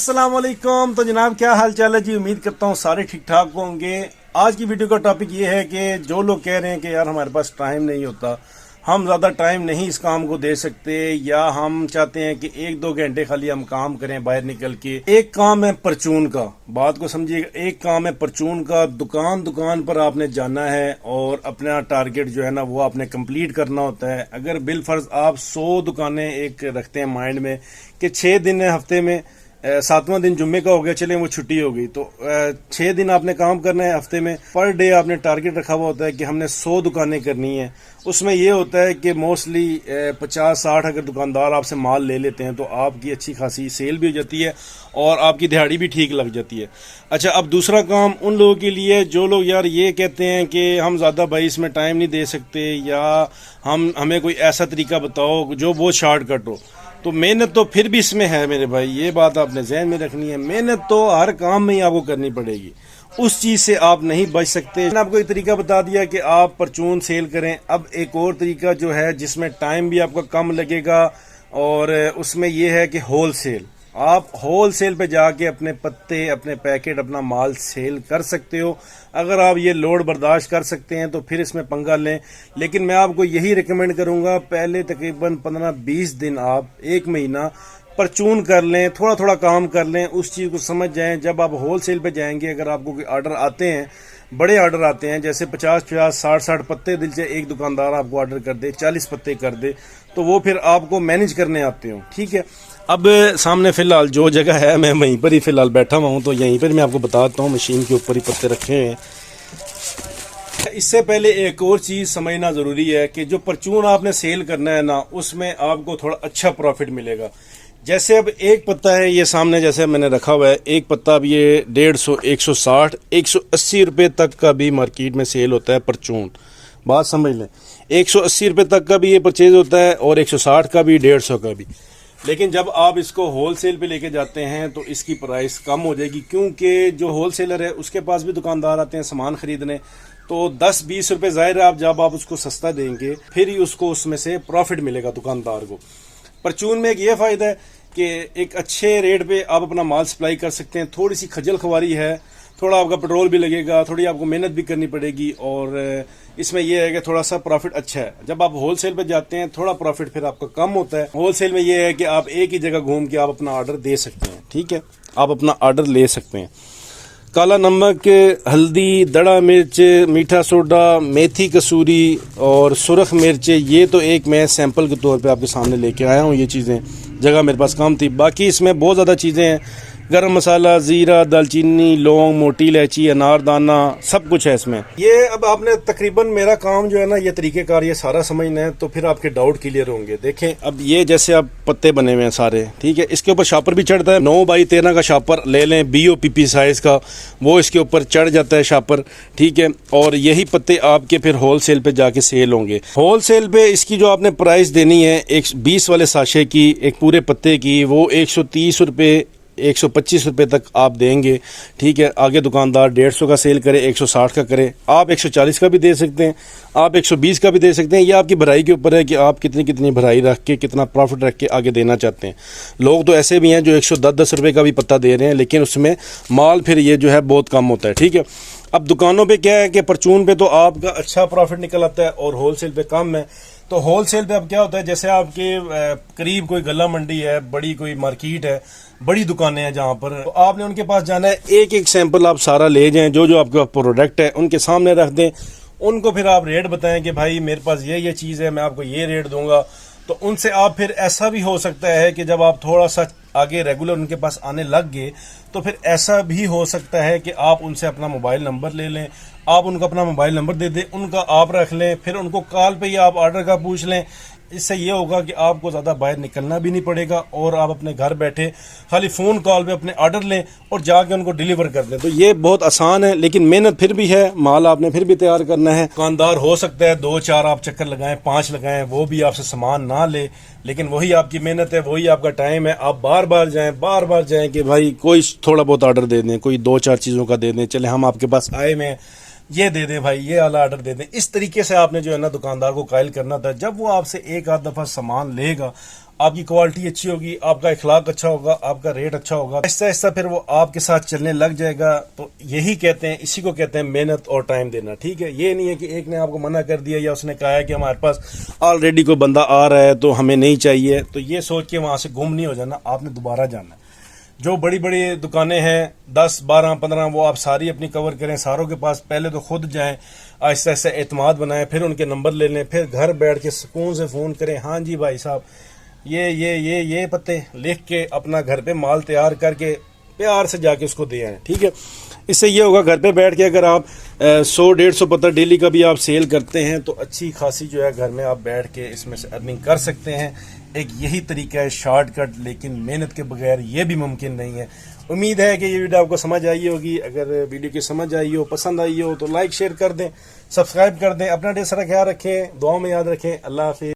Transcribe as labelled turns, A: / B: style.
A: अस्सलाम वालेकुम। तो जनाब क्या हाल चाल है जी, उम्मीद करता हूँ सारे ठीक ठाक होंगे। आज की वीडियो का टॉपिक ये है कि जो लोग कह रहे हैं कि यार हमारे पास टाइम नहीं होता, हम ज़्यादा टाइम नहीं इस काम को दे सकते, या हम चाहते हैं कि एक दो घंटे खाली हम काम करें बाहर निकल के। एक काम है परचून का, बात को समझिएगा, एक काम है परचून का। दुकान दुकान पर आपने जाना है और अपना टारगेट जो है ना वो आपने कंप्लीट करना होता है। अगर बिल फर्ज आप 100 दुकानें एक रखते हैं माइंड में कि 6 दिन है हफ्ते में, 7वां दिन जुम्मे का हो गया, चले वो छुट्टी हो गई, तो 6 दिन आपने काम करना है हफ्ते में। पर डे आपने टारगेट रखा हुआ होता है कि हमने 100 दुकानें करनी है। उसमें ये होता है कि मोस्टली 50-60 अगर दुकानदार आपसे माल ले लेते हैं तो आपकी अच्छी खासी सेल भी हो जाती है और आपकी दिहाड़ी भी ठीक लग जाती है। अच्छा, अब दूसरा काम उन लोगों के लिए जो लोग यार ये कहते हैं कि हम ज़्यादा भाई इसमें टाइम नहीं दे सकते, या हमें कोई ऐसा तरीका बताओ जो बहुत शॉर्टकट हो। तो मेहनत तो फिर भी इसमें है मेरे भाई, ये बात आपने जहन में रखनी है। मेहनत तो हर काम में ही आपको करनी पड़ेगी, उस चीज़ से आप नहीं बच सकते। मैंने आपको एक तरीका बता दिया कि आप परचून सेल करें। अब एक और तरीका जो है जिसमें टाइम भी आपका कम लगेगा, और उसमें यह है कि होल सेल। आप होल सेल पे जाके अपने पत्ते, अपने पैकेट, अपना माल सेल कर सकते हो। अगर आप ये लोड बर्दाश्त कर सकते हैं तो फिर इसमें पंगा लें, लेकिन मैं आपको यही रिकमेंड करूंगा, पहले तकरीबन 15-20 दिन आप, 1 महीना परचून कर लें, थोड़ा थोड़ा काम कर लें, उस चीज़ को समझ जाएं। जब आप होल सेल पे जाएंगे, अगर आपको कोई ऑर्डर आते हैं, बड़े ऑर्डर आते हैं, जैसे 50-50, 60-60 पत्ते दिल से एक दुकानदार आपको ऑर्डर कर दे, 40 पत्ते कर दे, तो वो फिर आपको मैनेज करने आते हो। ठीक है, अब सामने फ़िलहाल जो जगह है मैं वहीं पर ही फ़िलहाल बैठा हुआ हूँ, तो यहीं पर मैं आपको बताता हूँ, मशीन के ऊपर ही पत्ते रखे हैं। इससे पहले एक और चीज़ समझना ज़रूरी है कि जो परचून आपने सेल करना है ना, उसमें आपको थोड़ा अच्छा प्रॉफिट मिलेगा। जैसे अब एक पत्ता है ये सामने, जैसे मैंने रखा हुआ है, एक पत्ता अब ये 150, 160, 180 रुपये तक का भी मार्केट में सेल होता है परचून। बात समझ लें, 180 रुपये तक का भी ये परचेज होता है और 160 का भी, 150 का भी। लेकिन जब आप इसको होल सेल पे लेके जाते हैं तो इसकी प्राइस कम हो जाएगी, क्योंकि जो होल सेलर है उसके पास भी दुकानदार आते हैं सामान खरीदने, तो 10-20 रुपये ज़ाहिर है आप जब आप उसको सस्ता देंगे फिर ही उसको उसमें से प्रॉफिट मिलेगा दुकानदार को। परचून में एक ये फ़ायदा है कि एक अच्छे रेट पे आप अपना माल सप्लाई कर सकते हैं। थोड़ी सी खजल खुआरी है, थोड़ा आपका पेट्रोल भी लगेगा, थोड़ी आपको मेहनत भी करनी पड़ेगी, और इसमें यह है कि थोड़ा सा प्रॉफिट अच्छा है। जब आप होल सेल पे जाते हैं थोड़ा प्रॉफिट फिर आपका कम होता है। होल सेल में यह है कि आप एक ही जगह घूम के आप अपना ऑर्डर दे सकते हैं। ठीक है, आप अपना ऑर्डर ले सकते हैं। काला नमक, हल्दी, दड़ा मिर्च, मीठा सोडा, मेथी कसूरी और सुरख मिर्च, ये तो एक मैं सैंपल के तौर पे आपके सामने लेके आया हूँ। ये चीज़ें जगह मेरे पास कम थी, बाकी इसमें बहुत ज़्यादा चीज़ें हैं। गरम मसाला, ज़ीरा, दालचीनी, लौंग, मोटी इलायची, अनारदाना, सब कुछ है इसमें। ये अब आपने तकरीबन, मेरा काम जो है ना ये तरीक़ेकार ये सारा समझना है, तो फिर आपके डाउट क्लियर होंगे। देखें, अब ये जैसे अब पत्ते बने हुए हैं सारे, ठीक है, इसके ऊपर शापर भी चढ़ता है। 9x13 का शापर ले लें, BOPP साइज़ का, वो इसके ऊपर चढ़ जाता है शापर। ठीक है, और यही पत्ते आपके फिर होल सेल पे जाके सेल होंगे। होल सेल पे इसकी जो आपने प्राइस देनी है, 120 वाले साशे की, एक पूरे पत्ते की, वो 130 रुपये, 125 रुपये तक आप देंगे। ठीक है, आगे दुकानदार 150 का सेल करे, 160 का करे, आप 140 का भी दे सकते हैं, आप 120 का भी दे सकते हैं। ये आपकी भराई के ऊपर है कि आप कितनी कितनी भराई रख के, कितना प्रॉफिट रख के आगे देना चाहते हैं। लोग तो ऐसे भी हैं जो 110-10 रुपये का भी पत्ता दे रहे हैं, लेकिन उसमें माल फिर ये जो है बहुत कम होता है। ठीक है, अब दुकानों पे क्या है कि परचून पे तो आपका अच्छा प्रॉफिट निकल आता है और होल सेल पे कम है। तो होल सेल पे अब क्या होता है, जैसे आपके करीब कोई गला मंडी है, बड़ी कोई मार्केट है, बड़ी दुकानें हैं जहाँ पर, तो आपने उनके पास जाना है, एक एक सैंपल आप सारा ले जाएं, जो जो आपके प्रोडक्ट है उनके सामने रख दें, उनको फिर आप रेट बताएं कि भाई मेरे पास ये चीज़ है, मैं आपको ये रेट दूंगा। तो उनसे आप फिर ऐसा भी हो सकता है कि जब आप थोड़ा सा आगे रेगुलर उनके पास आने लग गए, तो फिर ऐसा भी हो सकता है कि आप उनसे अपना मोबाइल नंबर ले लें, आप उनको अपना मोबाइल नंबर दे दें, उनका आप रख लें, फिर उनको कॉल पे ही आप ऑर्डर का पूछ लें। इससे ये होगा कि आपको ज़्यादा बाहर निकलना भी नहीं पड़ेगा और आप अपने घर बैठे खाली फ़ोन कॉल पे अपने ऑर्डर लें और जाके उनको डिलीवर कर दें। तो ये बहुत आसान है, लेकिन मेहनत फिर भी है, माल आपने फिर भी तैयार करना है। दुकानदार हो सकता है 2-4 आप चक्कर लगाएं, 5 लगाएं, वो भी आपसे सामान ना ले, लेकिन वही आपकी मेहनत है, वही आपका टाइम है। आप बार बार जाएं कि भाई कोई थोड़ा बहुत ऑर्डर दे दें, कोई 2-4 चीज़ों का दे दें, चले हम आपके पास आए में ये दे दें भाई, ये वाला ऑर्डर दे दें। इस तरीके से आपने जो है ना दुकानदार को कायल करना था। जब वो आपसे एक आध दफ़ा सामान लेगा, आपकी क्वालिटी अच्छी होगी, आपका इखलाक अच्छा होगा, आपका रेट अच्छा होगा, आहिस्ता आहिस्ता फिर वो आपके साथ चलने लग जाएगा। तो यही कहते हैं, इसी को कहते हैं मेहनत और टाइम देना। ठीक है, ये नहीं है कि एक ने आपको मना कर दिया या उसने कहा है कि हमारे पास ऑलरेडी कोई बंदा आ रहा है तो हमें नहीं चाहिए, तो ये सोच के वहां से गुम नहीं हो जाना, आपने दोबारा जाना है। जो बड़ी बड़ी दुकानें हैं 10, 12, 15, वो आप सारी अपनी कवर करें, सारों के पास पहले तो खुद जाएं, आहिस्ता आहिस्ता एतमाद बनाएं, फिर उनके नंबर ले लें, फिर घर बैठ के सुकून से फ़ोन करें, हाँ जी भाई साहब ये पत्ते लिख के अपना घर पे माल तैयार करके प्यार से जाके उसको दे आएं। ठीक है, इससे ये होगा घर पे बैठ के अगर आप 100-150 पत्ता डेली का भी आप सेल करते हैं तो अच्छी खासी जो है घर में आप बैठ के इसमें से अर्निंग कर सकते हैं। एक यही तरीका है शॉर्टकट, लेकिन मेहनत के बगैर ये भी मुमकिन नहीं है। उम्मीद है कि ये वीडियो आपको समझ आई होगी। अगर वीडियो की समझ आई हो, पसंद आई हो तो लाइक शेयर कर दें, सब्सक्राइब कर दें। अपना ढेर सारा ख्याल रखें, दुआओं में याद रखें। अल्लाह हाफिज़।